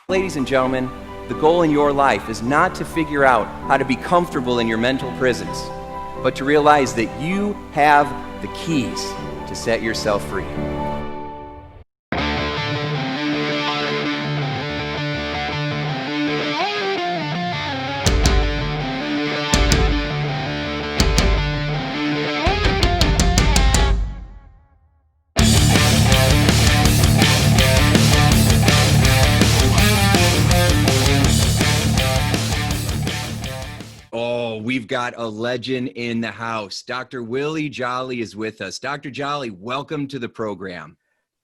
Ladies and gentlemen, the goal in your life is not to figure out how to be comfortable in your mental prisons, but to realize that you have the keys to set yourself free. We've got a legend in the house. Dr. Willie Jolley is with us. Dr. Jolley, welcome to the program.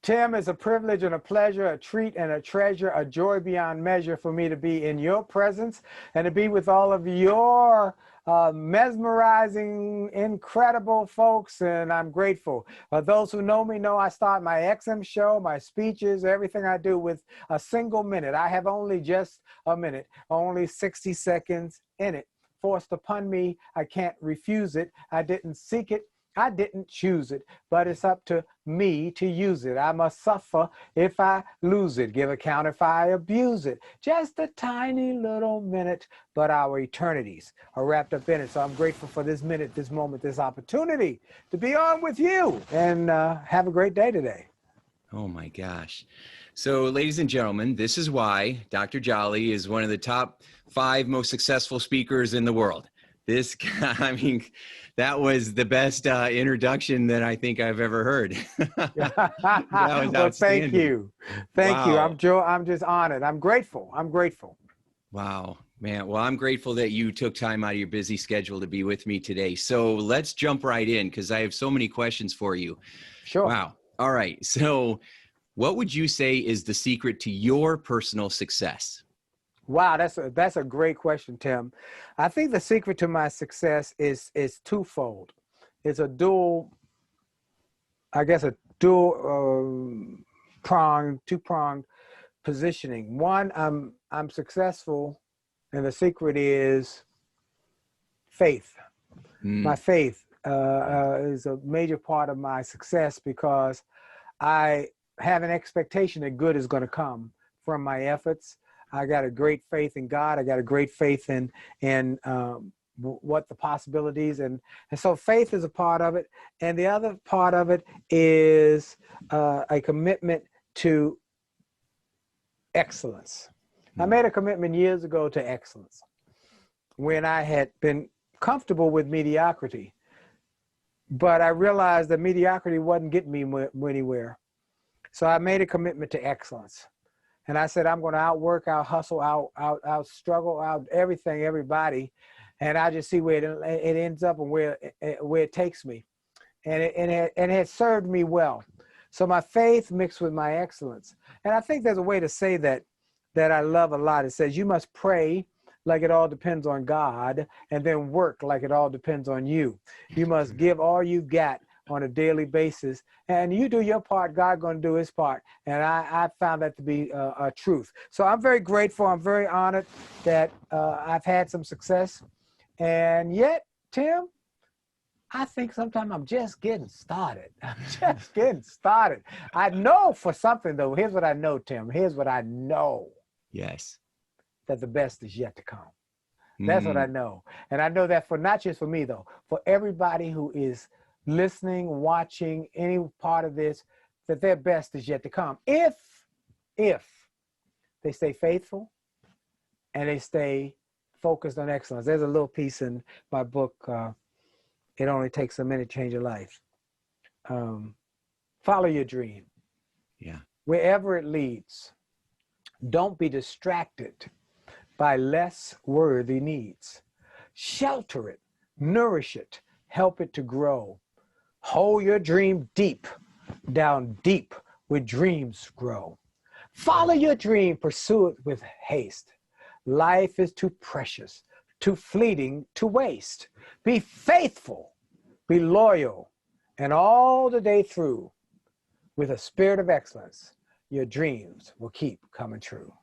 Tim, it's a privilege and a pleasure, a treat and a treasure, a joy beyond measure for me to be in your presence and to be with all of your mesmerizing, incredible folks, and I'm grateful. Those who know me know I start my XM show, my speeches, everything I do with a single minute. I have only just a minute, only 60 seconds in it. Forced upon me, I can't refuse it. I didn't seek it, I didn't choose it, but it's up to me to use it. I must suffer if I lose it, give account if I abuse it. Just a tiny little minute, but our eternities are wrapped up in it. So I'm grateful for this minute, this moment, this opportunity to be on with you, and have a great day today. Oh my gosh. So ladies and gentlemen, this is why Dr. Jolley is one of the top 5 most successful speakers in the world. This guy, I mean, that was the best introduction that I think I've ever heard. That was well, thank you. Thank you. Wow. I'm just honored. I'm grateful. I'm grateful. Wow, man. Well, I'm grateful that you took time out of your busy schedule to be with me today. So let's jump right in because I have so many questions for you. Sure. Wow. All right. So what would you say is the secret to your personal success? Wow, that's a great question, Tim. I think the secret to my success is twofold. It's a two-pronged positioning. One, I'm successful, and the secret is faith. My faith is a major part of my success because I have an expectation that good is going to come from my efforts. I got a great faith in God. I got a great faith in what the possibilities and so faith is a part of it. And the other part of it is a commitment to excellence. I made a commitment years ago to excellence when I had been comfortable with mediocrity, but I realized that mediocrity wasn't getting me anywhere. So I made a commitment to excellence. And I said, I'm going to outwork, out hustle, out struggle, out everything, everybody. And I just see where it ends up and where it takes me. And it has served me well. So my faith mixed with my excellence. And I think there's a way to say that I love a lot. It says you must pray like it all depends on God and then work like it all depends on you. You must give all you got on a daily basis, and you do your part, God going to do his part. And I found that to be a truth. So I'm very grateful. I'm very honored that I've had some success. And yet, Tim, I think sometimes I'm just getting started. I'm just getting started. I know for something, though. Here's what I know, Tim. Here's what I know. Yes. That the best is yet to come. That's what I know. And I know that for not just for me, though, for everybody who is listening, watching, any part of this, that their best is yet to come. If they stay faithful and they stay focused on excellence. There's a little piece in my book, It Only Takes a Minute to Change Your Life. Follow your dream. Yeah. Wherever it leads. Don't be distracted by less worthy needs. Shelter it, nourish it, help it to grow. Hold your dream deep, down deep where dreams grow. Follow your dream, pursue it with haste. Life is too precious, too fleeting to waste. Be faithful, be loyal, and all the day through, with a spirit of excellence, your dreams will keep coming true.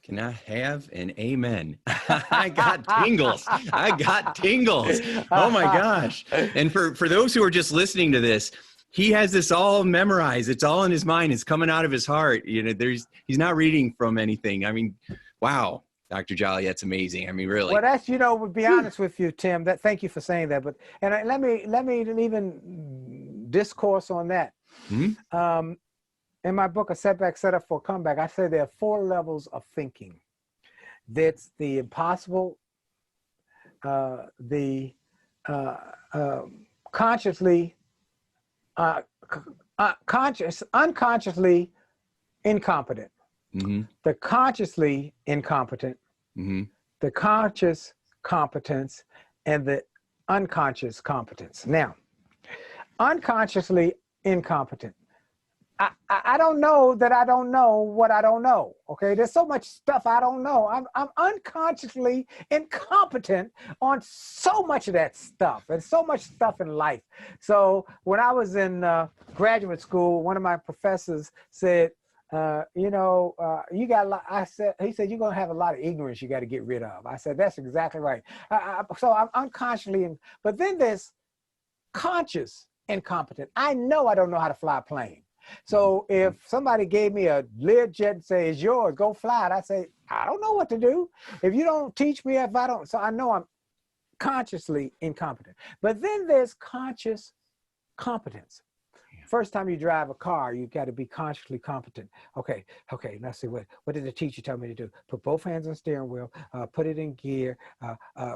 Can I have an amen? I got tingles. I got tingles. Oh my gosh. And for those who are just listening to this, he has this all memorized. It's all in his mind. It's coming out of his heart. You know, he's not reading from anything. I mean, wow, Dr. Jolley, that's amazing. I mean, really. Well, that's, you know, to be honest with you, Tim, thank you for saying that. But, let me even discourse on that. Mm-hmm. In my book, A Setback, Set Up for a Comeback, I say there are 4 levels of thinking. That's the impossible, the consciously, unconsciously incompetent, Mm-hmm. the consciously incompetent, Mm-hmm. the conscious competence, and the unconscious competence. Now, unconsciously incompetent. I don't know that I don't know what I don't know. Okay, there's so much stuff I don't know. I'm unconsciously incompetent on so much of that stuff, and so much stuff in life. So when I was in graduate school, one of my professors said, you got a lot. He said, you're gonna have a lot of ignorance you got to get rid of. I said, that's exactly right. So I'm unconsciously, but then there's conscious incompetent. I know I don't know how to fly a plane. So if somebody gave me a Learjet and say, it's yours, go fly it, I say, I don't know what to do. If you don't teach me, if I don't, so I know I'm consciously incompetent. But then there's conscious competence. First time you drive a car, you got to be consciously competent. Okay, let's see, what did the teacher tell me to do? Put both hands on the steering wheel, put it in gear,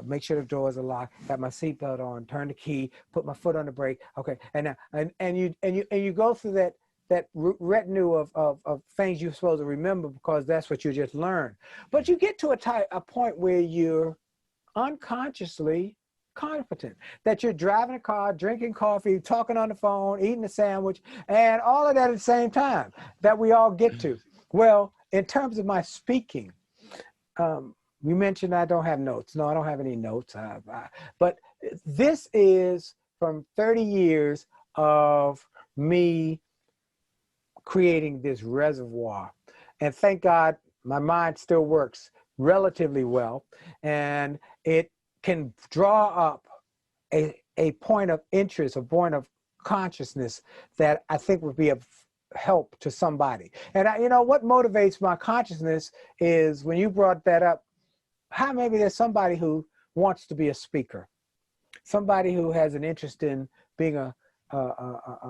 make sure the doors are locked, got my seatbelt on, turn the key, put my foot on the brake. Okay, and you go through that retinue of things you're supposed to remember, because that's what you just learned. But you get to a point where you're unconsciously competent, that you're driving a car, drinking coffee, talking on the phone, eating a sandwich, and all of that at the same time, that we all get to. Well, in terms of my speaking, you mentioned I don't have notes. No, I don't have any notes. But this is from 30 years of me creating this reservoir. And thank God my mind still works relatively well, and it can draw up a point of interest, a point of consciousness that I think would be of help to somebody. And what motivates my consciousness is, when you brought that up, how maybe there's somebody who wants to be a speaker, somebody who has an interest in being a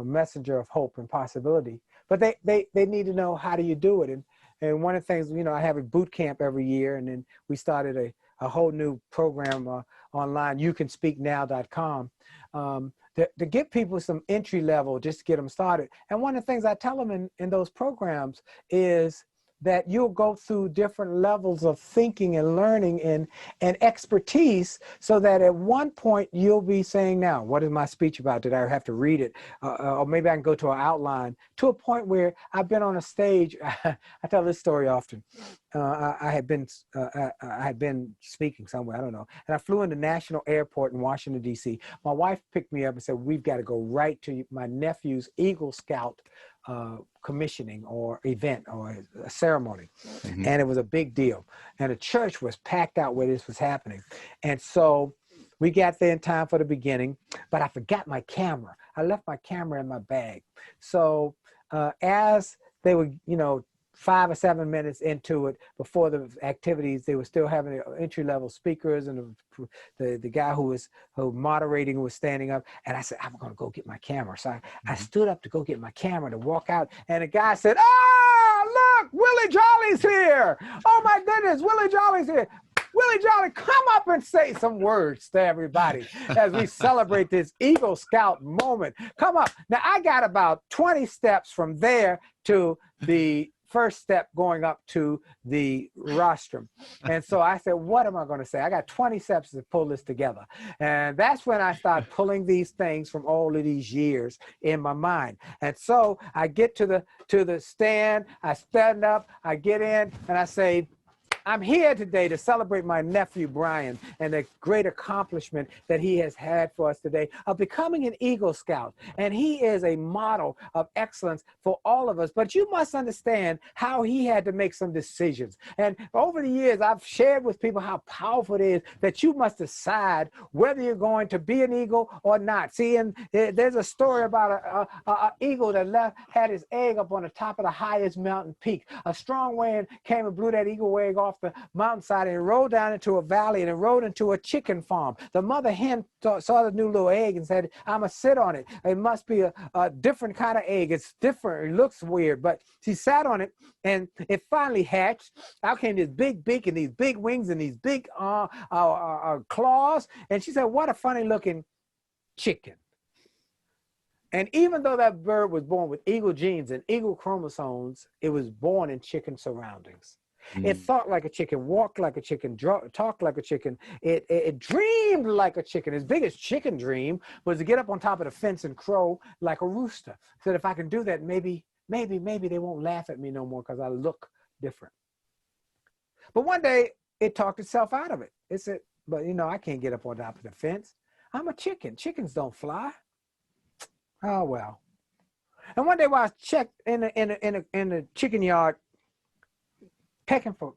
messenger of hope and possibility, but they need to know, how do you do it? And one of the things, I have a boot camp every year, and then we started a whole new program online, youcanspeaknow.com, to give people some entry level, just to get them started. And one of the things I tell them in those programs is that you'll go through different levels of thinking and learning and expertise, so that at one point you'll be saying, now, what is my speech about? Did I have to read it? Or maybe I can go to an outline, to a point where I've been on a stage. I tell this story often. I had been speaking somewhere, I don't know, and I flew into National Airport in Washington, D.C. My wife picked me up and said, we've got to go right to my nephew's Eagle Scout commissioning or event or a ceremony. Mm-hmm. And it was a big deal, and the church was packed out where this was happening. And so we got there in time for the beginning, but I forgot my camera. I left my camera in my bag. So as they were 5 or 7 minutes into it, before the activities, they were still having entry-level speakers, and the guy who was moderating was standing up, and I said, I'm going to go get my camera. So I stood up to go get my camera to walk out, and the guy said, look, Willie Jolley's here. Oh my goodness, Willie Jolley's here. Willie Jolley, come up and say some words to everybody as we celebrate this Eagle Scout moment. Come up. Now, I got about 20 steps from there to the first step going up to the rostrum. And so I said, what am I going to say? I got 20 steps to pull this together. And that's when I start pulling these things from all of these years in my mind. And so I get to the stand, I stand up, I get in, and I say, I'm here today to celebrate my nephew, Brian, and the great accomplishment that he has had for us today of becoming an Eagle Scout. And he is a model of excellence for all of us. But you must understand how he had to make some decisions. And over the years, I've shared with people how powerful it is that you must decide whether you're going to be an eagle or not. See, and there's a story about an eagle that had his egg up on the top of the highest mountain peak. A strong wind came and blew that eagle egg off the mountainside, and it rolled down into a valley, and it rolled into a chicken farm. The mother hen saw the new little egg and said, I'm going to sit on it. It must be a different kind of egg. It's different. It looks weird. But she sat on it, and it finally hatched. Out came this big beak and these big wings and these big claws. And she said, what a funny looking chicken. And even though that bird was born with eagle genes and eagle chromosomes, it was born in chicken surroundings. It thought like a chicken, walked like a chicken, talked like a chicken. It dreamed like a chicken. His biggest chicken dream was to get up on top of the fence and crow like a rooster. Said, if I can do that, maybe they won't laugh at me no more because I look different. But one day it talked itself out of it. It said, but you know, I can't get up on top of the fence. I'm a chicken. Chickens don't fly. Oh, well. And one day while I checked in the chicken yard, pecking for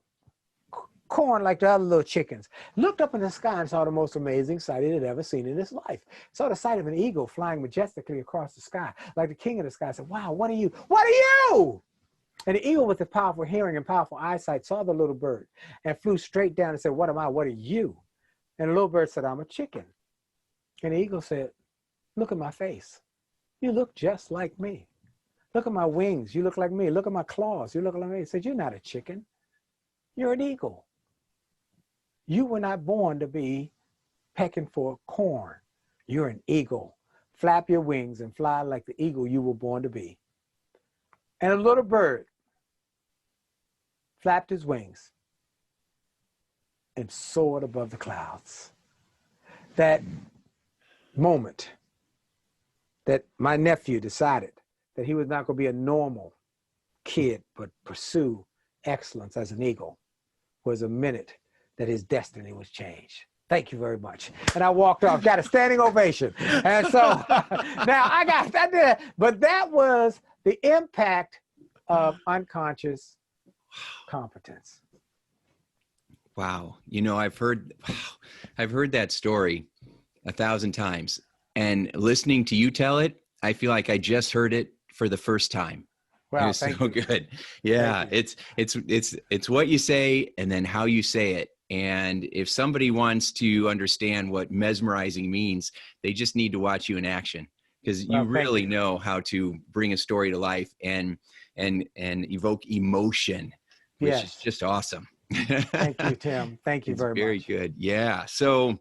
corn like the other little chickens, looked up in the sky and saw the most amazing sight he had ever seen in his life. Saw the sight of an eagle flying majestically across the sky, like the king of the sky. Said, wow, what are you? What are you? And the eagle with the powerful hearing and powerful eyesight saw the little bird and flew straight down and said, what am I? What are you? And the little bird said, I'm a chicken. And the eagle said, look at my face. You look just like me. Look at my wings. You look like me. Look at my claws. You look like me. He said, you're not a chicken. You're an eagle. You were not born to be pecking for corn. You're an eagle. Flap your wings and fly like the eagle you were born to be. And a little bird flapped his wings and soared above the clouds. That moment that my nephew decided that he was not going to be a normal kid, but pursue excellence as an eagle, was a minute that his destiny was changed. Thank you very much. And I walked off, got a standing ovation. And so now I got that, but that was the impact of unconscious competence. Wow. You know, I've heard that story 1,000 times, and listening to you tell it, I feel like I just heard it for the first time. Wow, it was so good. Yeah. It's what you say and then how you say it. And if somebody wants to understand what mesmerizing means, they just need to watch you in action, because you really know how to bring a story to life and evoke emotion, which is just awesome. Thank you, Tim. Thank you very much. Very good. Yeah. So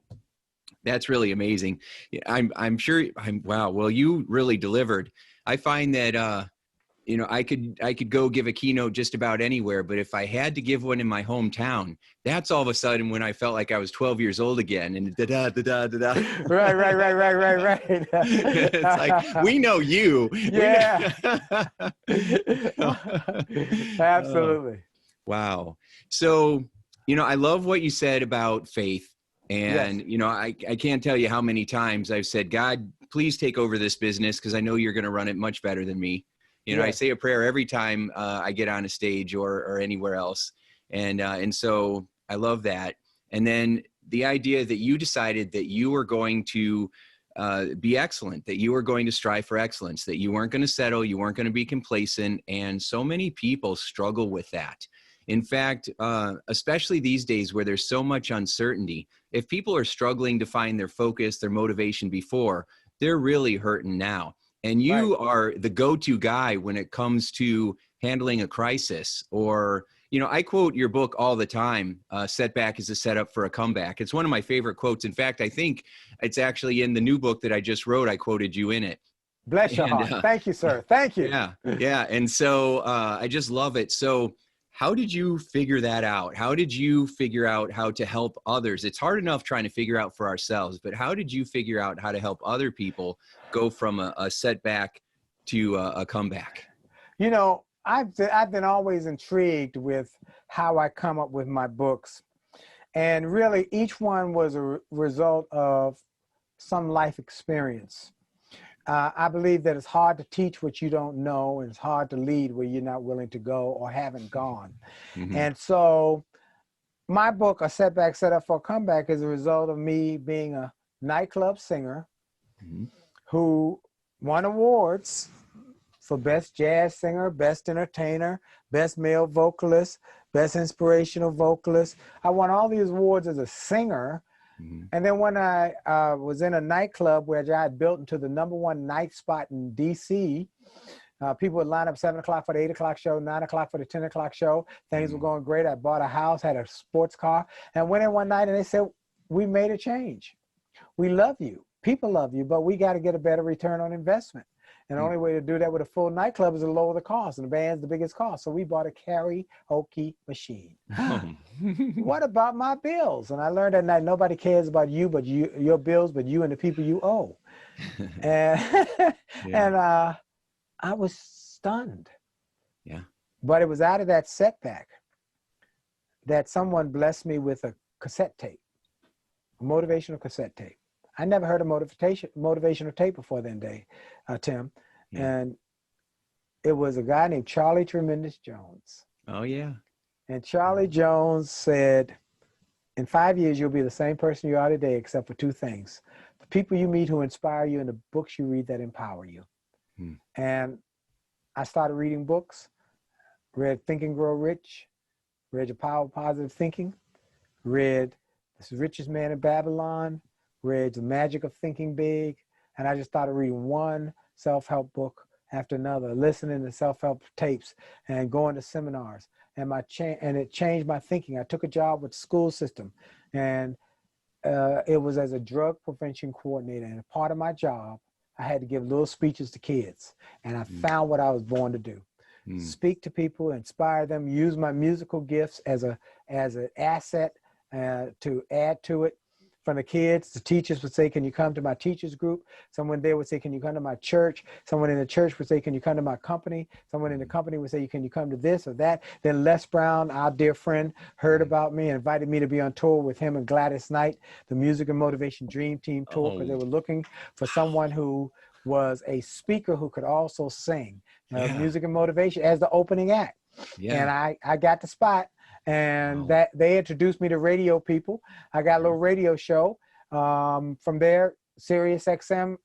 that's really amazing. I'm sure. Wow. Well, you really delivered. I find that, you know, I could go give a keynote just about anywhere, but if I had to give one in my hometown, that's all of a sudden when I felt like I was 12 years old again, and da-da. Right. It's like, we know you. Yeah. Absolutely. Wow. So, you know, I love what you said about faith. And, you know, I can't tell you how many times I've said, God, please take over this business, because I know you're going to run it much better than me. You know, I say a prayer every time I get on a stage or anywhere else. And so I love that. And then the idea that you decided that you were going to be excellent, that you were going to strive for excellence, that you weren't going to settle, you weren't going to be complacent. And so many people struggle with that. In fact, especially these days where there's so much uncertainty, if people are struggling to find their focus, their motivation before, they're really hurting now. And you are the go-to guy when it comes to handling a crisis. Or, you know, I quote your book all the time, Setback is a Setup for a Comeback. It's one of my favorite quotes. In fact, I think it's actually in the new book that I just wrote. I quoted you in it. Bless your heart. Thank you, sir. Thank you. Yeah. And so I just love it. So how did you figure that out? How did you figure out how to help others? It's hard enough trying to figure out for ourselves, but how did you figure out how to help other people go from a setback to a comeback? You know, I've been always intrigued with how I come up with my books. And really, each one was a result of some life experience. I believe that it's hard to teach what you don't know, and it's hard to lead where you're not willing to go or haven't gone. Mm-hmm. And so my book, A Setback Set Up for a Comeback, is a result of me being a nightclub singer Mm-hmm. who won awards for Best Jazz Singer, Best Entertainer, Best Male Vocalist, Best Inspirational Vocalist. I won all these awards as a singer. Mm-hmm. And then when I was in a nightclub where I had built into the #1 night spot in DC, people would line up 7 o'clock for the 8 o'clock show, 9 o'clock for the 10 o'clock show. Things were going great. I bought a house, had a sports car, and went in one night and they said, we made a change. We love you. People love you, but we got to get a better return on investment. And the only way to do that with a full nightclub is to lower the cost, and the band's the biggest cost. So we bought a karaoke machine. What about my bills? And I learned that night, nobody cares about you, but your bills, but you and the people you owe. And, and I was stunned. Yeah. But it was out of that setback that someone blessed me with a cassette tape, a motivational cassette tape. I never heard a motivational tape before then, Tim. Yeah. And it was a guy named Charlie Tremendous Jones. Oh, yeah. And Charlie Jones said, in 5 years, you'll be the same person you are today, except for 2 things: the people you meet who inspire you and the books you read that empower you. And I started reading books, read Think and Grow Rich, read The Power of Positive Thinking, read The Richest Man in Babylon, read The Magic of Thinking Big, and I just started reading one self-help book after another, listening to self-help tapes and going to seminars. And it changed my thinking. I took a job with the school system, and it was as a drug prevention coordinator. And part of my job, I had to give little speeches to kids, and I found what I was born to do. Speak to people, inspire them, use my musical gifts as an asset to add to it. From the kids, the teachers would say, can you come to my teachers group? Someone there would say, can you come to my church? Someone in the church would say, can you come to my company? Someone in the company would say, can you come to this or that? Then Les Brown, our dear friend, heard about me and invited me to be on tour with him and Gladys Knight, the Music and Motivation Dream Team tour, because they were looking for someone who was a speaker who could also sing music and motivation as the opening act. And I got the spot. And that they introduced me to radio people. I got a little radio show. From there, Sirius XM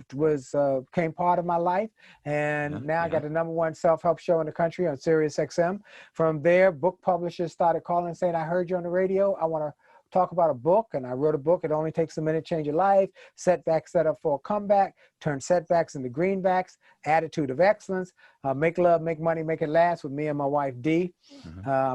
became part of my life. And now I got the #1 self-help show in the country on Sirius XM. From there, book publishers started calling and saying, I heard you on the radio. I want to talk about a book. And I wrote a book. It only takes a minute to change your life. Setbacks Set Up for a Comeback. Turn setbacks into greenbacks. Attitude of excellence. Make love, make money, make it last, with me and my wife Dee.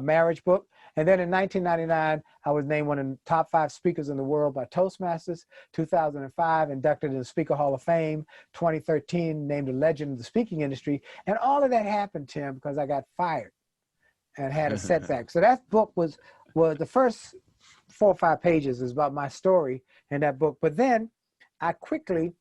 Marriage book. And then in 1999, I was named one of the top 5 speakers in the world by Toastmasters. 2005, inducted in the Speaker Hall of Fame. 2013, named a legend of the speaking industry. And all of that happened, Tim, because I got fired and had a setback. So that book was the first 4 or 5 pages is about my story in that book. But then I quickly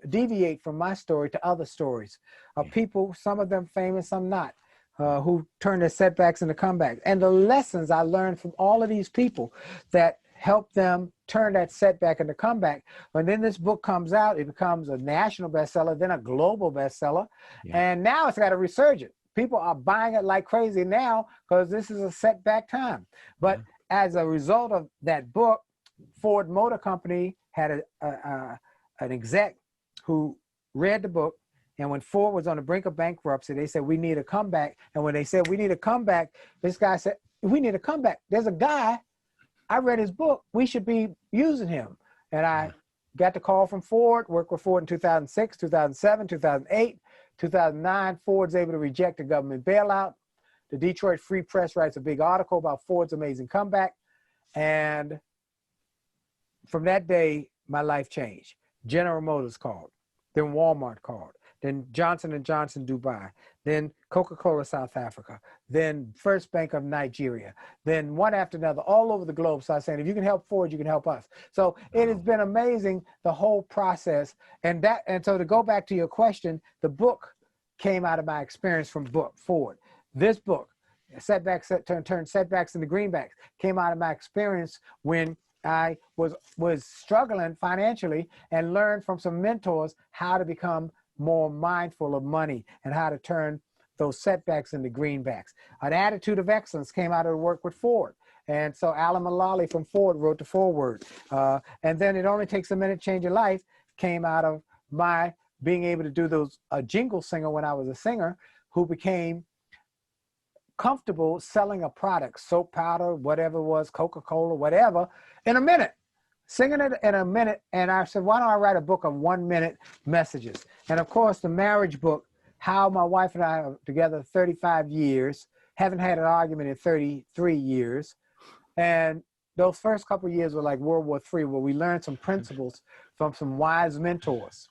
deviate from my story to other stories of people, some of them famous, some not, who turn their setbacks into comebacks. And the lessons I learned from all of these people that helped them turn that setback into comeback. When then this book comes out, it becomes a national bestseller, then a global bestseller. And now it's got a resurgence. People are buying it like crazy now because this is a setback time. But as a result of that book, Ford Motor Company had an exec who read the book, and when Ford was on the brink of bankruptcy, they said, we need a comeback. And when they said, we need a comeback, this guy said, we need a comeback. There's a guy, I read his book, we should be using him. And I got the call from Ford, worked with Ford in 2006, 2007, 2008, 2009. Ford's able to reject the government bailout. The Detroit Free Press writes a big article about Ford's amazing comeback. And from that day, my life changed. General Motors called, then Walmart called, then Johnson & Johnson Dubai, then Coca-Cola South Africa, then First Bank of Nigeria, then one after another, all over the globe. So I was saying, if you can help Ford, you can help us. So it has been amazing, the whole process. And so to go back to your question, the book came out of my experience from Ford. This book, Setbacks Turn Setbacks into Greenbacks, came out of my experience when I was struggling financially and learned from some mentors how to become more mindful of money and how to turn those setbacks into greenbacks. An attitude of excellence came out of the work with Ford. And so Alan Mulally from Ford wrote the foreword. And then It Only Takes a Minute to Change Your Life came out of my being able to do those jingle singer when I was a singer, who became comfortable selling a product, soap powder, whatever it was, Coca-Cola, whatever, in a minute, singing it in a minute. And I said, why don't I write a book of 1-minute messages? And of course, the marriage book, how my wife and I are together 35 years, haven't had an argument in 33 years. And those first couple of years were like World War III, where we learned some principles from some wise mentors.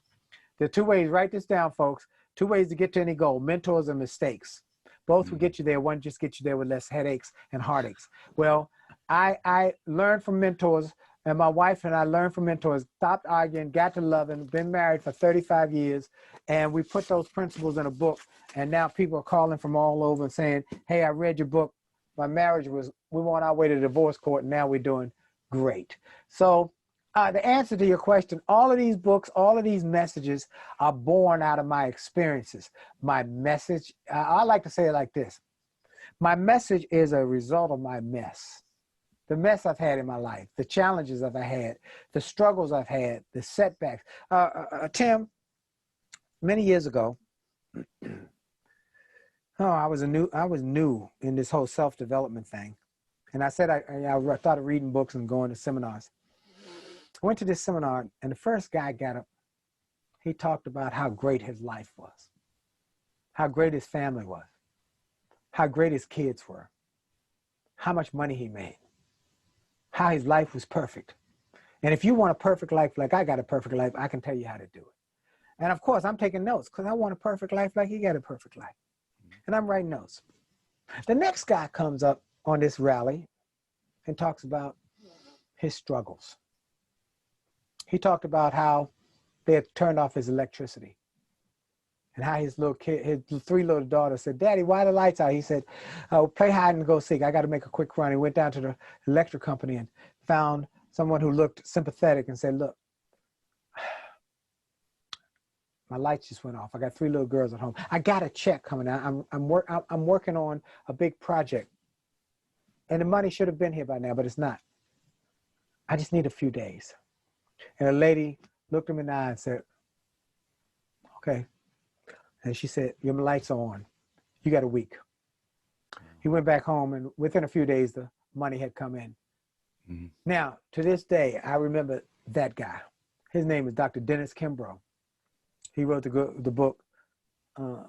There are 2 ways, write this down, folks, 2 ways to get to any goal: mentors and mistakes. Both will get you there. One just gets you there with less headaches and heartaches. Well, I learned from mentors, and my wife and I learned from mentors, stopped arguing, got to loving, been married for 35 years, and we put those principles in a book. And now people are calling from all over and saying, hey, I read your book. My marriage we were on our way to divorce court, and now we're doing great. So the answer to your question, all of these books, all of these messages are born out of my experiences. My message, I like to say it like this. My message is a result of my mess. The mess I've had in my life, the challenges I've had, the struggles I've had, the setbacks. Tim, many years ago, I was new in this whole self-development thing. And I said I started reading books and going to seminars. I went to this seminar, and the first guy got up. He talked about how great his life was, how great his family was, how great his kids were, how much money he made, how his life was perfect. And if you want a perfect life like I got a perfect life, I can tell you how to do it. And of course, I'm taking notes because I want a perfect life like he got a perfect life. And I'm writing notes. The next guy comes up on this rally and talks about his struggles. He talked about how they had turned off his electricity and how his little kid, his 3 little daughters said, Daddy, why are the lights out? He said, oh, play hide and go seek. I got to make a quick run. He went down to the electric company and found someone who looked sympathetic and said, look, my lights just went off. I got 3 little girls at home. I got a check coming out. I'm working on a big project. And the money should have been here by now, but it's not. I just need a few days. And a lady looked him in the eye and said, okay. And she said, your lights are on. You got a week. He went back home, and within a few days, the money had come in. Mm-hmm. Now, to this day, I remember that guy. His name is Dr. Dennis Kimbrough. He wrote the book, The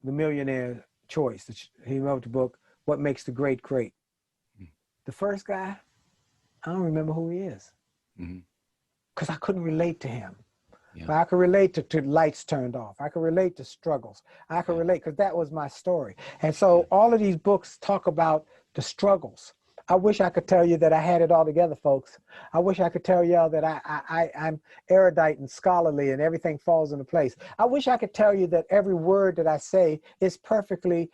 Millionaire Choice. He wrote the book, What Makes the Great Great. Mm-hmm. The first guy, I don't remember who he is. Mm-hmm. Because I couldn't relate to him. Yeah. But I could relate to lights turned off. I could relate to struggles. I could relate because that was my story. And so all of these books talk about the struggles. I wish I could tell you that I had it all together, folks. I wish I could tell y'all that I'm erudite and scholarly and everything falls into place. I wish I could tell you that every word that I say is perfectly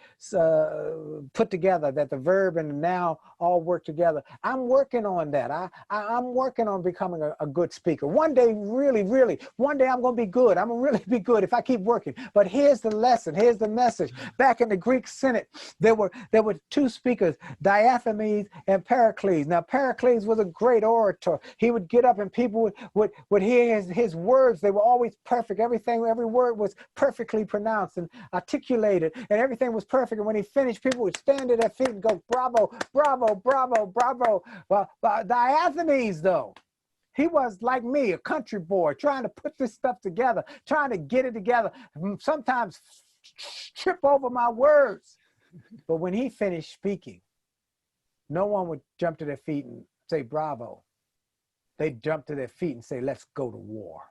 put together, that the verb and the noun all work together. I'm working on that. I'm working on becoming a good speaker. One day, really, one day I'm going to be good. I'm going to really be good if I keep working. But here's the lesson. Here's the message. Back in the Greek Senate, there were 2 speakers, Diothenes and Pericles. Now, Pericles was a great orator. He would get up and people would hear his words. They were always perfect. Every word was perfectly pronounced and articulated, and everything was perfect. And when he finished, people would stand at their feet and go, bravo, bravo, bravo, bravo. Well, Diothenes, though, he was like me, a country boy, trying to put this stuff together, trying to get it together, sometimes trip over my words. But when he finished speaking, no one would jump to their feet and say, bravo. They'd jump to their feet and say, let's go to war.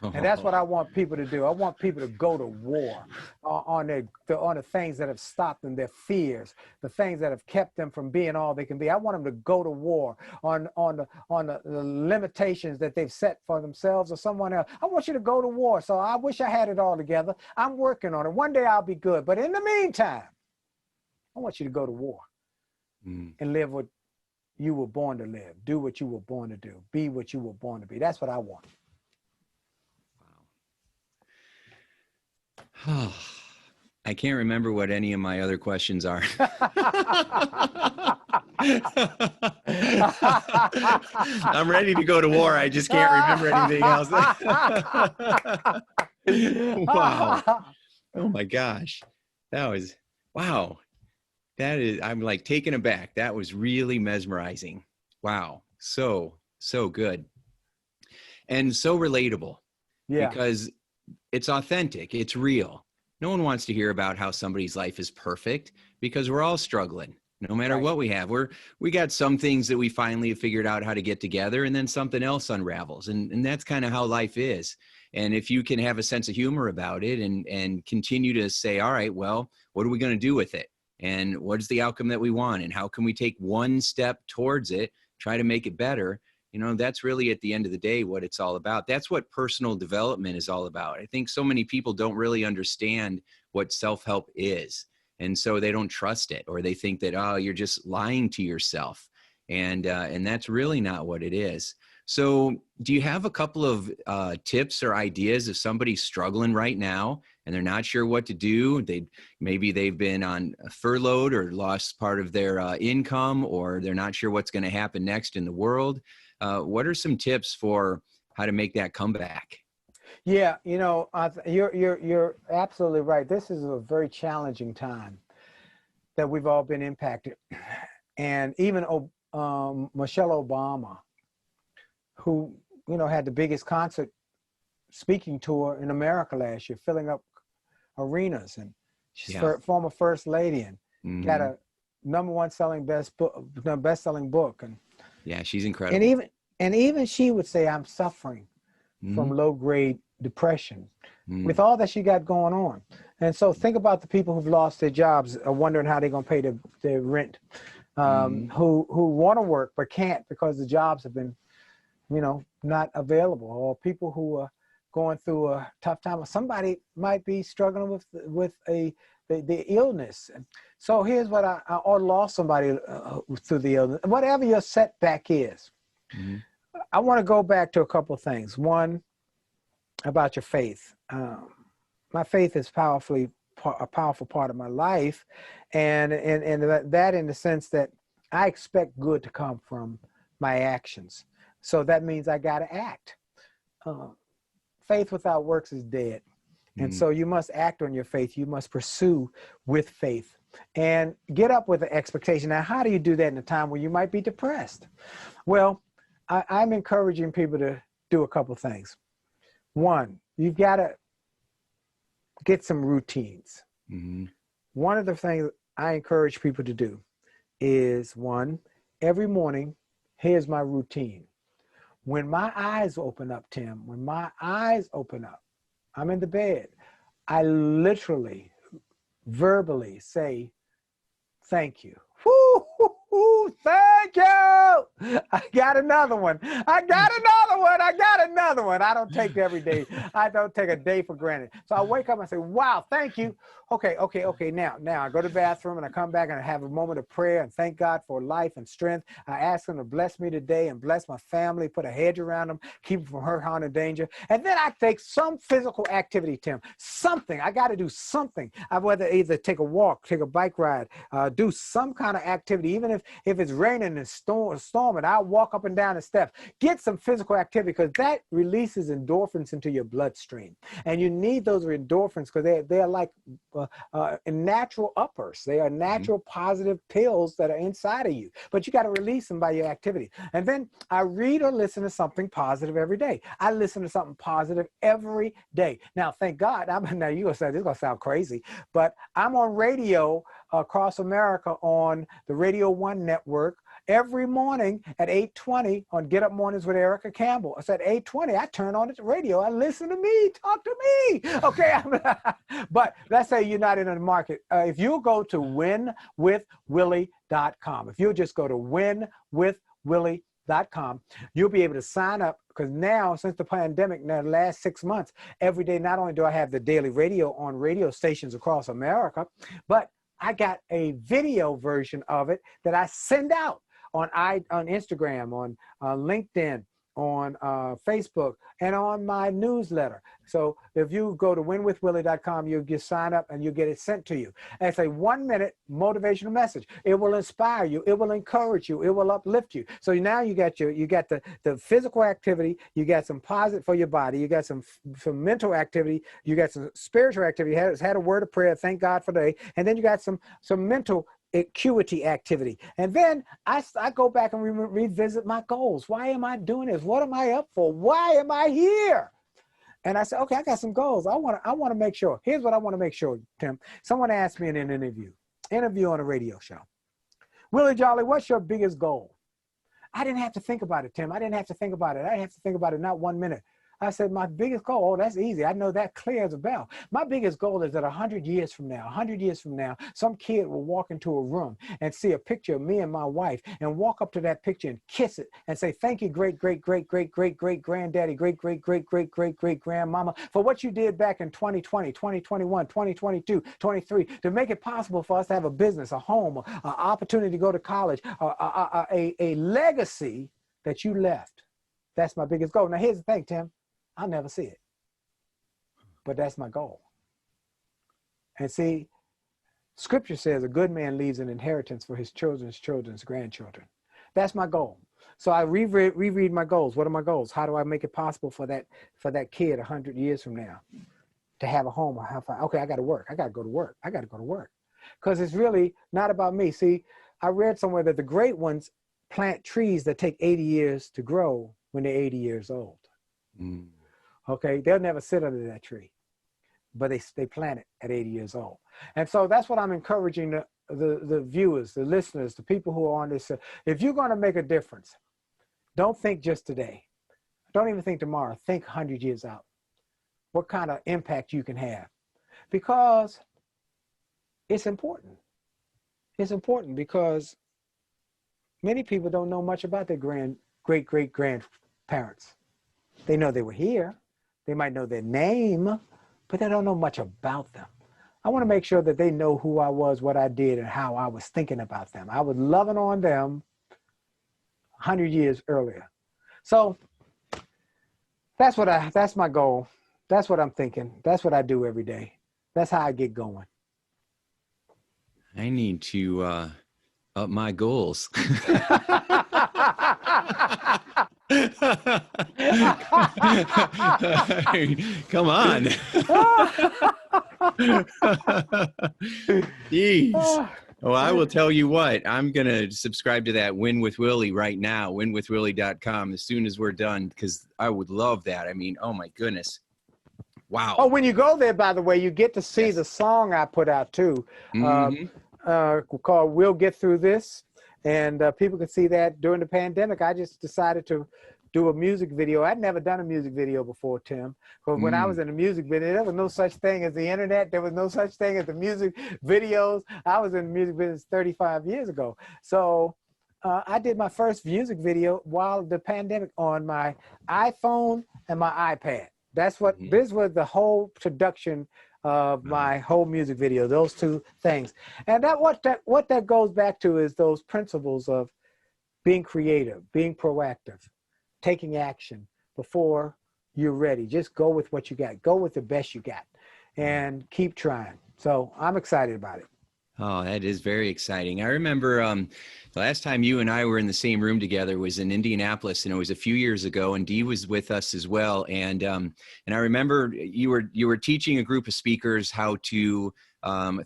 And that's what I want people to do. I want people to go to war on the things that have stopped them, their fears, the things that have kept them from being all they can be. I want them to go to war on the limitations that they've set for themselves or someone else. I want you to go to war. So I wish I had it all together. I'm working on it. One day I'll be good. But in the meantime, I want you to go to war Mm. and live what you were born to live. Do what you were born to do. Be what you were born to be. That's what I want. Wow. I can't remember what any of my other questions are. I'm ready to go to war. I just can't remember anything else. Wow. Oh my gosh. That was, wow. That is, I'm like taken aback. That was really mesmerizing. Wow. So good. And so relatable Yeah. because it's authentic. It's real. No one wants to hear about how somebody's life is perfect because we're all struggling. No matter what we have, we got some things that we finally have figured out how to get together, and then something else unravels. And that's kind of how life is. And if you can have a sense of humor about it and continue to say, all right, well, what are we going to do with it? And what's the outcome that we want? And how can we take one step towards it, try to make it better? You know, that's really at the end of the day what it's all about. That's what personal development is all about. I think so many people don't really understand what self-help is. And so they don't trust it, or they think that, oh, you're just lying to yourself. And that's really not what it is. So do you have a couple of tips or ideas if somebody's struggling right now and they're not sure what to do? Maybe they've been on furloughed or lost part of their income, or they're not sure what's going to happen next in the world. What are some tips for how to make that comeback? Yeah, you know, you're absolutely right. This is a very challenging time that we've all been impacted, and even Michelle Obama, who had the biggest concert speaking tour in America last year, filling up arenas, and she's former first lady, and got a #1 best-selling book, and yeah, she's incredible. And even she would say, I'm suffering from low-grade depression with all that she got going on. And so think about the people who've lost their jobs, are wondering how they're going to pay their rent, who want to work but can't because the jobs have been, not available, or people who are going through a tough time, or somebody might be struggling with the illness. So here's what or lost somebody through the illness. Whatever your setback is, I want to go back to a couple of things. One, about your faith. My faith is a powerful part of my life, and that in the sense that I expect good to come from my actions. So that means I got to act. Faith without works is dead. And so you must act on your faith. You must pursue with faith and get up with an expectation. Now, how do you do that in a time when you might be depressed? Well, I'm encouraging people to do a couple things. One, you've got to get some routines. One of the things I encourage people to do is, one, every morning, here's my routine. When my eyes open up, Tim, when my eyes open up, I'm in the bed, I literally, verbally say, thank you. Woo, thank you. I got another one. I got another one. I don't take every day. I don't take a day for granted. So I wake up and say, wow, thank you. Okay. Now I go to the bathroom and I come back and I have a moment of prayer and thank God for life and strength. I ask him to bless me today and bless my family, put a hedge around them, keep them from hurt, harm, and danger. And then I take some physical activity, Tim. Something. I got to do something. I whether either take a walk, take a bike ride, do some kind of activity, even if it's raining and storming, I'll walk up and down the steps. Get some physical activity, because that releases endorphins into your bloodstream. And you need those endorphins because they're like natural uppers. They are natural positive pills that are inside of you. But you got to release them by your activity. And then I read or listen to something positive every day. I listen to something positive every day. Now, thank God, now you're going to say, this is going to sound crazy, but I'm on radio across America on the Radio 1 network every morning at 8:20 on Get Up Mornings with Erica Campbell. It's at 8:20. I turn on the radio. I listen to me. Talk to me. Okay. But let's say you're not in the market. If you go to winwithwillie.com, if you'll just go to winwithwillie.com, you'll be able to sign up, because now, since the pandemic, now the last 6 months, every day, not only do I have the daily radio on radio stations across America, but I got a video version of it that I send out on Instagram, on LinkedIn, on Facebook, and on my newsletter. So if you go to winwithwillie.com, you just sign up and you get it sent to you. And it's a 1-minute motivational message. It will inspire you. It will encourage you. It will uplift you. So now you got the physical activity. You got some positive for your body. You got some mental activity. You got some spiritual activity. Had a word of prayer. Thank God for the day. And then you got some mental acuity activity. And then I go back and revisit my goals. Why am I doing this? What am I up for? Why am I here? And I said, okay, I got some goals. I want to make sure. Here's what I want to make sure, Tim. Someone asked me in an interview on a radio show, Willie Jolley, what's your biggest goal? I didn't have to think about it, Tim. I didn't have to think about it. I didn't have to think about it, not 1 minute. I said, my biggest goal, oh, that's easy. I know that clear as a bell. My biggest goal is that 100 years from now, some kid will walk into a room and see a picture of me and my wife and walk up to that picture and kiss it and say, thank you, great, great, great, great, great, great granddaddy, great, great, great, great, great, great grandmama for what you did back in 2020, 2021, 2022, 23 to make it possible for us to have a business, a home, an opportunity to go to college, a legacy that you left. That's my biggest goal. Now, here's the thing, Tim. I'll never see it, but that's my goal. And see, scripture says a good man leaves an inheritance for his children's children's grandchildren. That's my goal. So I reread my goals. What are my goals? How do I make it possible for that kid 100 years from now to have a home? Okay, I got to work. I got to go to work. I got to go to work because it's really not about me. See, I read somewhere that the great ones plant trees that take 80 years to grow when they're 80 years old. Mm. Okay, they'll never sit under that tree, but they plant it at 80 years old. And so that's what I'm encouraging the viewers, the listeners, the people who are on this. If you're going to make a difference, don't think just today. Don't even think tomorrow. Think 100 years out. What kind of impact you can have. Because it's important. It's important because many people don't know much about their great-great-grandparents. They know they were here. They might know their name, but they don't know much about them. I want to make sure that they know who I was, what I did, and how I was thinking about them. I was loving on them 100 years earlier. So that's my goal. That's what I'm thinking. That's what I do every day. That's how I get going. I need to up my goals. Come on. Jeez. Well, I will tell you what, I'm going to subscribe to that Win with Willie right now, winwithwillie.com, as soon as we're done, because I would love that. I mean, oh my goodness. Wow. Oh, when you go there, by the way, you get to see the song I put out too, called We'll Get Through This. And people could see that during the pandemic. I just decided to do a music video. I'd never done a music video before, Tim. Because when I was in the music video, there was no such thing as the internet. There was no such thing as the music videos. I was in the music business 35 years ago. So I did my first music video while the pandemic on my iPhone and my iPad. That's what, this was the whole production of my whole music video, those two things. And what that goes back to is those principles of being creative, being proactive, taking action before you're ready. Just go with what you got. Go with the best you got and keep trying. So I'm excited about it. Oh, that is very exciting. I remember the last time you and I were in the same room together was in Indianapolis, and it was a few years ago, and Dee was with us as well. And I remember you were teaching a group of speakers how to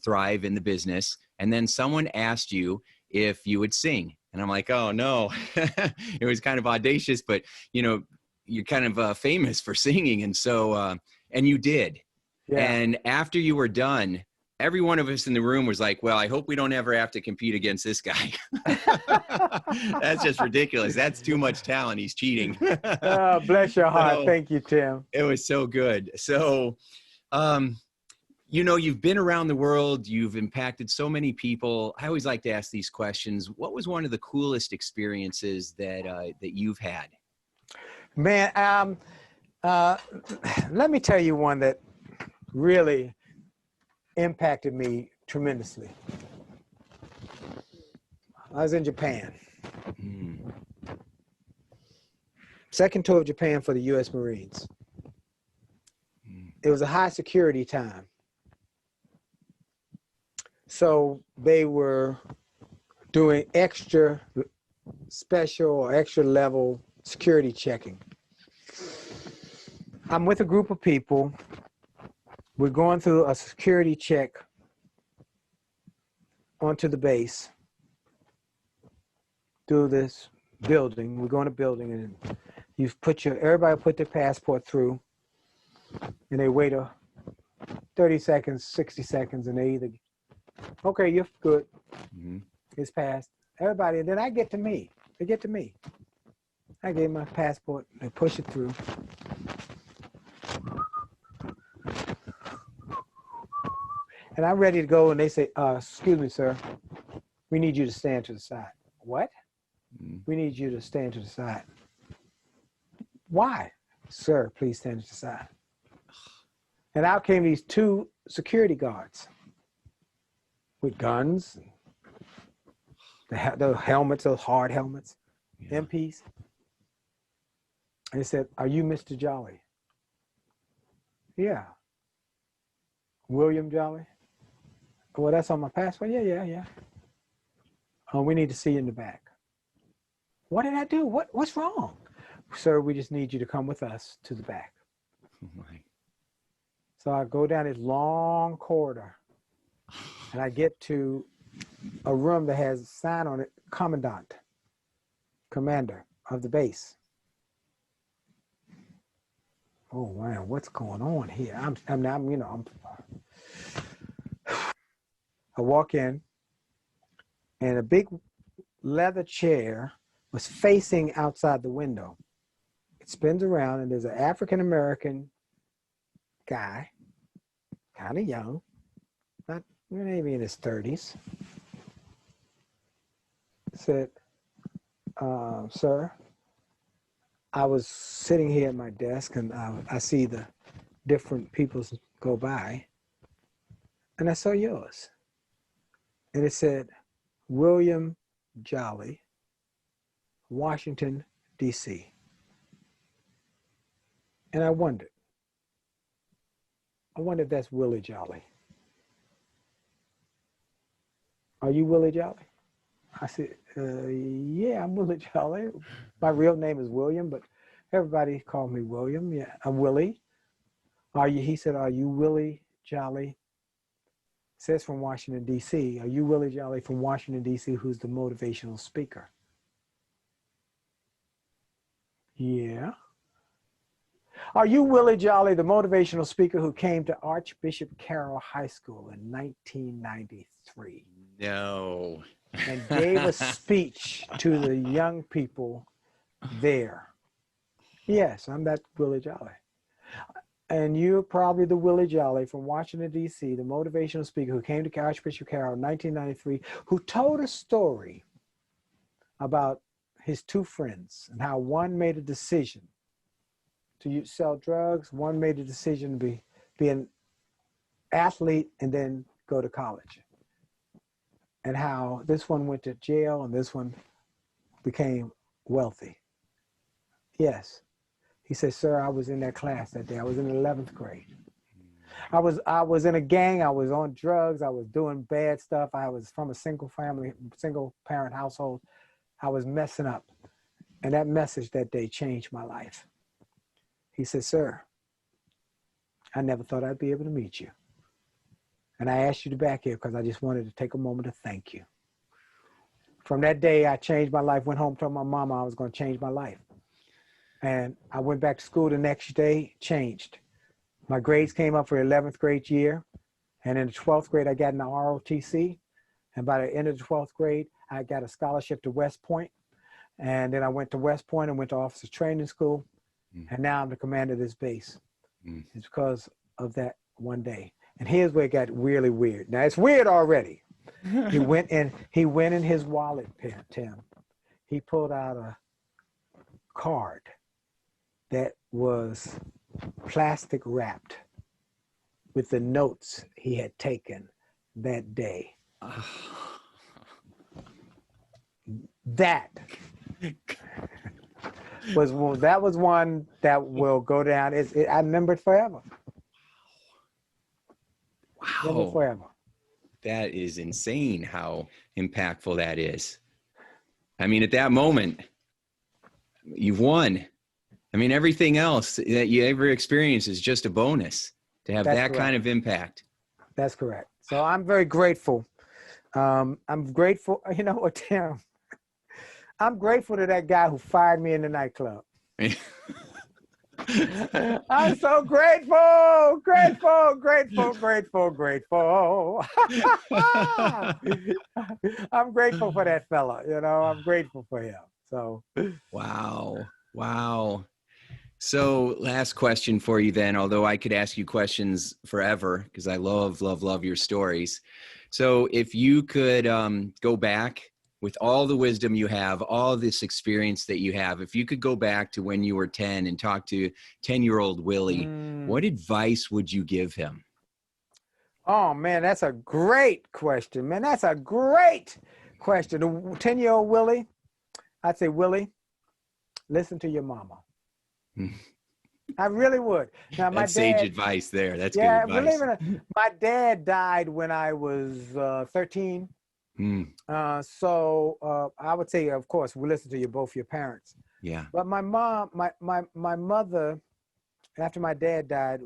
thrive in the business, and then someone asked you if you would sing. And I'm like, oh no. It was kind of audacious, but you know, you're kind of famous for singing, and so and you did. Yeah. And after you were done, every one of us in the room was like, well, I hope we don't ever have to compete against this guy. That's just ridiculous. That's too much talent. He's cheating. Oh, bless your heart. So, thank you, Tim. It was so good. So, you know, you've been around the world. You've impacted so many people. I always like to ask these questions. What was one of the coolest experiences that you've had? Man, let me tell you one that really impacted me tremendously. I was in Japan. Mm. Second tour of Japan for the U.S. Marines. It was a high security time. So they were doing extra special or extra level security checking. I'm with a group of people. We're going through a security check onto the base through this building. We're going to building, and everybody put their passport through, and they wait 30 seconds, 60 seconds, and they either, okay, you're good. Mm-hmm. It's passed. Everybody, and then I get to me. They get to me. I gave my passport. They push it through. And I'm ready to go, and they say, excuse me, sir. We need you to stand to the side. What? Mm. We need you to stand to the side. Why? Sir, please stand to the side. And out came these two security guards with guns, the helmets, those hard helmets, yeah. MPs. And they said, are you Mr. Jolley? Yeah. William Jolley? Well, that's on my passport. Yeah. We need to see you in the back. What did I do? What's wrong? Sir, we just need you to come with us to the back. Oh my. So I go down this long corridor, and I get to a room that has a sign on it, Commandant, Commander of the base. Oh man, what's going on here? I walk in, and a big leather chair was facing outside the window. It spins around, and there's an African-American guy, kind of young, not maybe in his 30s, said, sir, I was sitting here at my desk, and I see the different people go by, and I saw yours. And it said, William Jolley, Washington, D.C. And I wondered if that's Willie Jolley. Are you Willie Jolley? I said, yeah, I'm Willie Jolley. My real name is William, but everybody called me William. Yeah, I'm Willie. He said, are you Willie Jolley? It says from Washington, D.C. Are you Willie Jolley from Washington, D.C., who's the motivational speaker? Yeah. Are you Willie Jolley, the motivational speaker who came to Archbishop Carroll High School in 1993? No. And gave a speech to the young people there. Yes, I'm that Willie Jolley. And you're probably the Willie Jolley from Washington, D.C., the motivational speaker who came to Archbishop Carroll in 1993, who told a story about his two friends and how one made a decision to sell drugs, one made a decision to be an athlete and then go to college. And how this one went to jail and this one became wealthy. Yes. He said, sir, I was in that class that day. I was in the 11th grade. I was in a gang. I was on drugs. I was doing bad stuff. I was from a single parent household. I was messing up. And that message that day changed my life. He said, sir, I never thought I'd be able to meet you. And I asked you to back here because I just wanted to take a moment to thank you. From that day, I changed my life, went home, told my mama I was going to change my life. And I went back to school the next day, changed. My grades came up for 11th grade year. And in the 12th grade, I got an ROTC. And by the end of the 12th grade, I got a scholarship to West Point. And then I went to West Point and went to officer training school. And now I'm the commander of this base. It's because of that one day. And here's where it got really weird. Now, it's weird already. He went in his wallet, Tim. He pulled out a card that was plastic wrapped with the notes he had taken that day. That was one that will go down. I remember it forever. Remember Wow. forever. That is insane how impactful that is. I mean, at that moment, you've won. I mean, everything else that you ever experience is just a bonus to have That's that correct. kind of impact. That's correct. So I'm very grateful. I'm grateful. You know what, Tim? I'm grateful to that guy who fired me in the nightclub. I'm so grateful, grateful, grateful, grateful, grateful. I'm grateful for that fella. You know, I'm grateful for him. So, Wow. Wow. So last question for you then, although I could ask you questions forever because I love, love, love your stories. So if you could go back with all the wisdom you have, all this experience that you have, if you could go back to when you were 10 and talk to 10-year-old Willie, what advice would you give him? Oh, man, that's a great question, man. That's a great question. The 10-year-old Willie, I'd say, Willie, listen to your mama. I really would. Now, my That's dad, sage advice there. That's good yeah, advice. believe it or not, my dad died when I was 13. So I would say, of course, we listen to both your parents. Yeah. But my mom, my mother, after my dad died,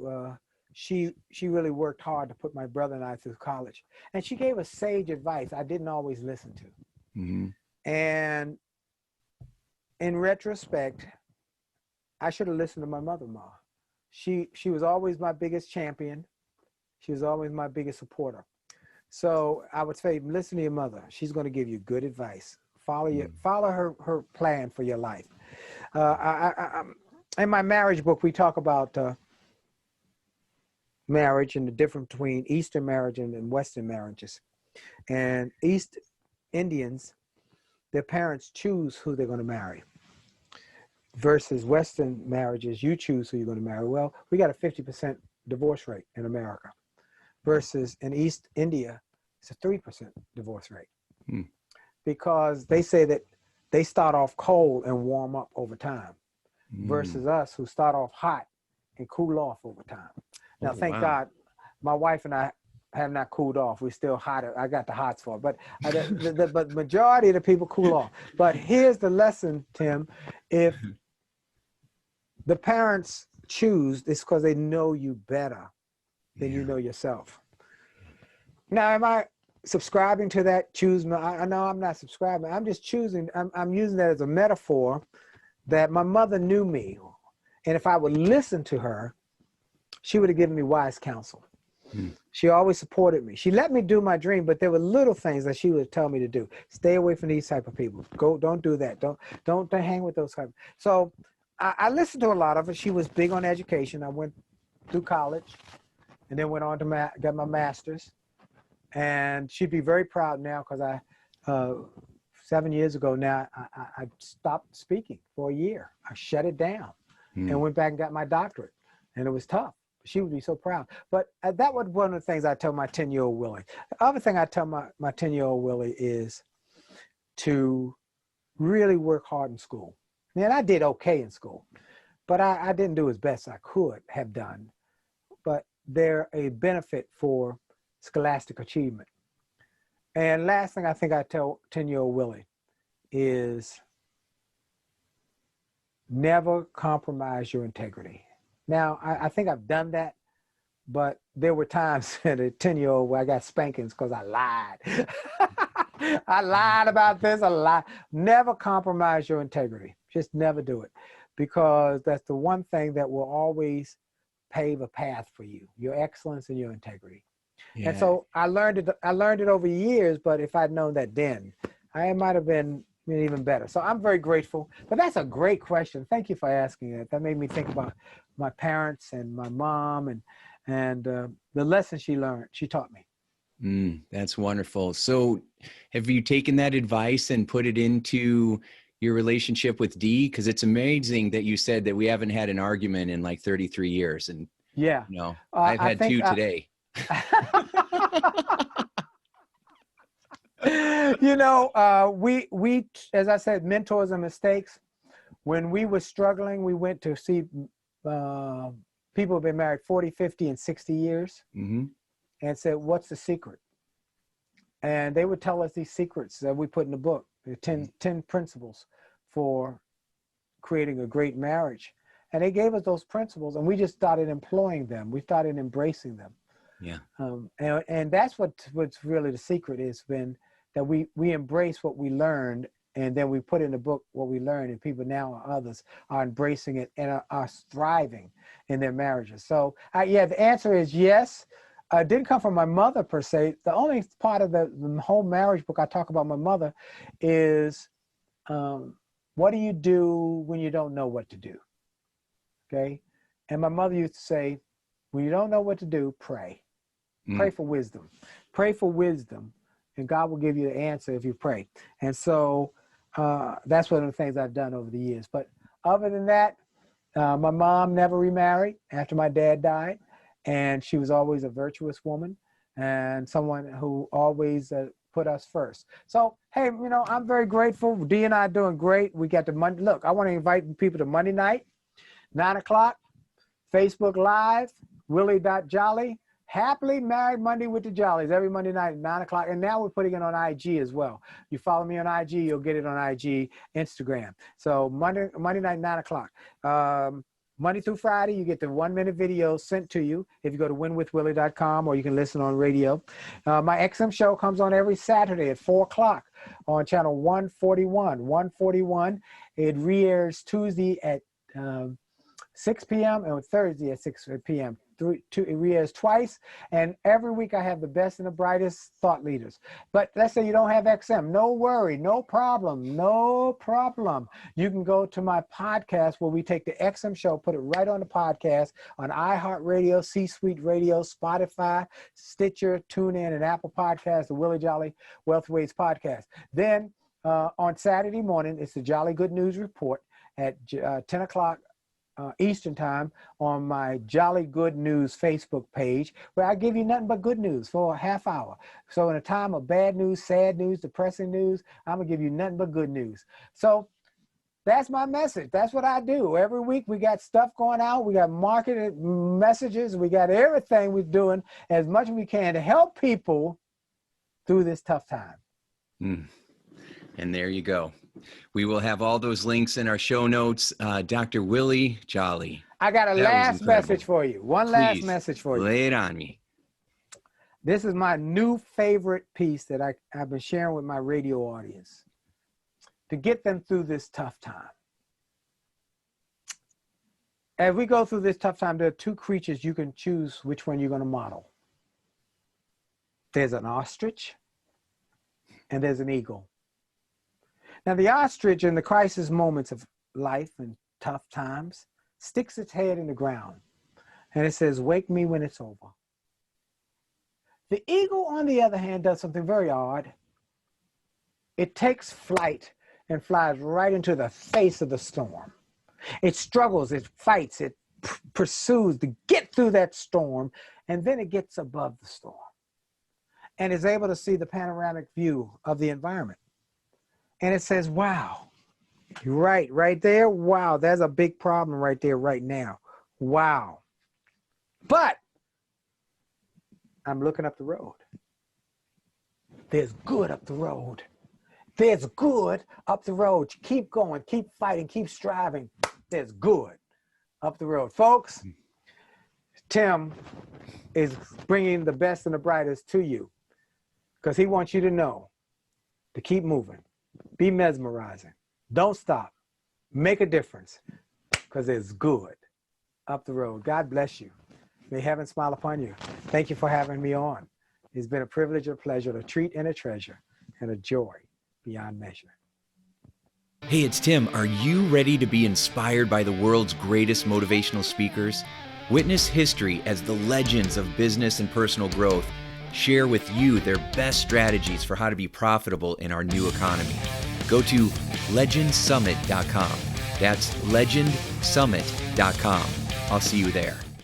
she really worked hard to put my brother and I through college. And she gave us sage advice I didn't always listen to. And in retrospect, I should have listened to my mother-in-law. She was always my biggest champion. She was always my biggest supporter. So I would say, listen to your mother. She's going to give you good advice. Follow her plan for your life. In my marriage book, we talk about marriage and the difference between Eastern marriage and Western marriages. And East Indians, their parents choose who they're going to marry. Versus Western marriages, you choose who you're going to marry. Well, we got a 50% divorce rate in America. Versus in East India, it's a 3% divorce rate. Because they say that they start off cold and warm up over time. Versus us who start off hot and cool off over time. Now, thank God, my wife and I have not cooled off. We're still hot. I got the hots for it. But but majority of the people cool off. But here's the lesson, Tim. If the parents choose, it's because they know you better than you know yourself. Now, am I subscribing to that? I know I'm not subscribing. I'm just choosing. I'm using that as a metaphor that my mother knew me. And if I would listen to her, she would have given me wise counsel. She always supported me. She let me do my dream, but there were little things that she would tell me to do. Stay away from these type of people. Don't do that. Don't hang with those type. So I listened to a lot of it. She was big on education. I went through college and then went on to get my master's. And she'd be very proud now because 7 years ago now, I stopped speaking for a year. I shut it down and went back and got my doctorate. And it was tough. She would be so proud. But that was one of the things I tell my 10-year-old Willie. The other thing I tell my 10-year-old Willie is to really work hard in school. Man, I did okay in school, but I didn't do as best I could have done. But they're a benefit for scholastic achievement. And last thing I think I tell 10-year-old Willie is never compromise your integrity. Now, I think I've done that, but there were times at a 10-year-old where I got spankings because I lied. I lied about this, I lied. Never compromise your integrity. Just never do it, because that's the one thing that will always pave a path for you, your excellence and your integrity. Yeah. And so I learned it over years, but if I'd known that then, I might have been even better. So I'm very grateful. But that's a great question. Thank you for asking that. That made me think about my parents and my mom and the lessons she taught me. That's wonderful. So have you taken that advice and put it into your relationship with Dee? Because it's amazing that you said that we haven't had an argument in like 33 years. And yeah, I've had two today. You know, we, as I said, mentors and mistakes. When we were struggling, we went to see people who've been married 40, 50, and 60 years Mm-hmm. and said, what's the secret? And they would tell us these secrets that we put in the book, the 10 principles for creating a great marriage. And they gave us those principles, and we just started employing them. We started embracing them. Yeah. And that's what's really the secret is, been that we embrace what we learned, and then we put in the book what we learned, and people now, others, are embracing it and are thriving in their marriages. So yeah, the answer is yes. It didn't come from my mother per se. The only part of the whole marriage book I talk about my mother is what do you do when you don't know what to do? Okay. And my mother used to say, when you don't know what to do, pray. Pray for wisdom. Pray for wisdom, and God will give you the answer if you pray. And so that's one of the things I've done over the years. But other than that, my mom never remarried after my dad died. And she was always a virtuous woman and someone who always put us first. So, hey, you know, I'm very grateful. Dee and I are doing great. We got the Monday. Look, I want to invite people to Monday night, 9 o'clock, Facebook Live, Willie.Jolley. Happily Married Monday with the Jollies, every Monday night at 9 o'clock. And now we're putting it on IG as well. You follow me on IG, you'll get it on IG, Instagram. So Monday night, 9 o'clock. Monday through Friday, you get the 1-minute videos sent to you if you go to winwithwillie.com, or you can listen on radio. My XM show comes on every Saturday at 4 o'clock on channel 141. It re-airs Tuesday at 6 p.m. and Thursday at 6 p.m. It re-airs twice, and every week I have the best and the brightest thought leaders. But let's say you don't have XM, no worry, no problem. You can go to my podcast where we take the XM show, put it right on the podcast on iHeartRadio, C-Suite Radio, Spotify, Stitcher, TuneIn, and Apple Podcasts, the Willie Jolley Wealth Ways podcast. Then on Saturday morning, it's the Jolly Good News Report at 10 o'clock Eastern time on my Jolly Good News Facebook page, where I give you nothing but good news for a half hour. So in a time of bad news, sad news, depressing news, I'm gonna give you nothing but good news. So that's my message. That's what I do. Every week we got stuff going out. We got marketed messages. We got everything we're doing as much as we can to help people through this tough time. And there you go. We will have all those links in our show notes. Dr. Willie Jolley. I got a last message for you. Last message for you. Lay it on me. This is my new favorite piece that I've been sharing with my radio audience to get them through this tough time. As we go through this tough time, there are two creatures you can choose which one you're going to model. There's an ostrich and there's an eagle. Now, the ostrich in the crisis moments of life and tough times sticks its head in the ground and it says, wake me when it's over. The eagle, on the other hand, does something very odd. It takes flight and flies right into the face of the storm. It struggles, it fights, it pursues to get through that storm, and then it gets above the storm and is able to see the panoramic view of the environment. And it says, wow, right there. Wow, there's a big problem right there, right now. Wow. But I'm looking up the road. There's good up the road. There's good up the road. Keep going, keep fighting, keep striving. There's good up the road. Folks, Tim is bringing the best and the brightest to you because he wants you to know to keep moving. Be mesmerizing. Don't stop. Make a difference because it's good up the road. God bless you. May heaven smile upon you. Thank you for having me on. It's been a privilege and a pleasure, a treat and a treasure, and a joy beyond measure. Hey, it's Tim. Are you ready to be inspired by the world's greatest motivational speakers? Witness history as the legends of business and personal growth share with you their best strategies for how to be profitable in our new economy. Go to legendsummit.com. That's legendsummit.com. I'll see you there.